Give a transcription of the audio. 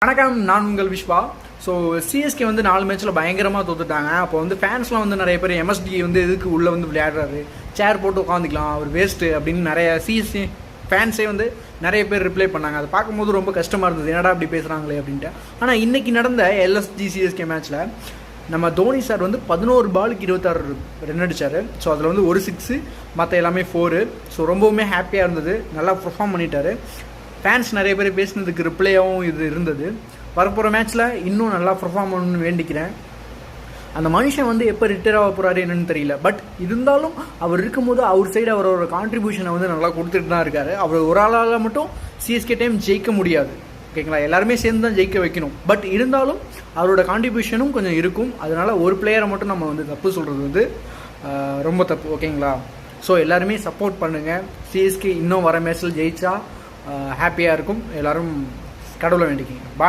வணக்கம், நான் உங்கள் விஸ்வா. ஸோ சிஎஸ்கே வந்து 4 மேட்ச்சில் பயங்கரமாக தோத்துட்டாங்க. அப்போ வந்து ஃபேன்ஸ்லாம் வந்து நிறைய பேர் எம்எஸ்டி வந்து எதுக்கு உள்ளே வந்து விளையாடுறாரு, சேர் போட்டு உட்காந்துக்கலாம், அவர் வேஸ்ட்டு அப்படின்னு நிறைய சிஎஸ்கே ஃபேன்ஸே வந்து நிறைய பேர் ரிப்ளை பண்ணாங்க. அதை பார்க்கும்போது ரொம்ப கஷ்டமாக இருந்தது, என்னடா அப்படி பேசுகிறாங்களே அப்படின்ட்டு. ஆனால் இன்றைக்கி நடந்த எல்எஸ்ஜி சிஎஸ்கே மேட்ச்சில் நம்ம தோனி சார் வந்து 11 பாலுக்கு 26 ரன் அடித்தார். ஸோ அதில் வந்து ஒரு 6, மற்ற எல்லாமே 4. ஸோ ரொம்பவுமே ஹாப்பியாக இருந்தது, நல்லா பர்ஃபார்ம் பண்ணிட்டார். ஃபேன்ஸ் நிறைய பேர் பேசினதுக்கு ரிப்ளையாகவும் இது இருந்தது. வரப்போகிற மேட்ச்சில் இன்னும் நல்லா பர்ஃபார்ம் பண்ணணும்னு வேண்டிக்கிறேன். அந்த மனுஷன் வந்து எப்போ ரிட்டையர் ஆக போகிறாரு என்னன்னு தெரியல. பட் இருந்தாலும் அவர் இருக்கும்போது அவர் சைடு அவரோட கான்ட்ரிபியூஷனை வந்து நல்லா கொடுத்துட்டு தான் இருக்கார். அவர் ஒரு ஆளால் மட்டும் சிஎஸ்கே டைம் ஜெயிக்க முடியாது, ஓகேங்களா? எல்லாருமே சேர்ந்து தான் ஜெயிக்க வைக்கணும். பட் இருந்தாலும் அவரோட கான்ட்ரிபியூஷனும் கொஞ்சம் இருக்கும். அதனால் ஒரு பிளேயரை மட்டும் நம்ம வந்து தப்பு சொல்கிறது வந்து ரொம்ப தப்பு, ஓகேங்களா? ஸோ எல்லாருமே சப்போர்ட் பண்ணுங்கள். சிஎஸ்கே இன்னும் வர மேட்ச்சில் ஜெயிச்சா ஹாப்பியாக இருக்கும். எல்லோரும் கடவுளை வேண்டிக்கிங்க.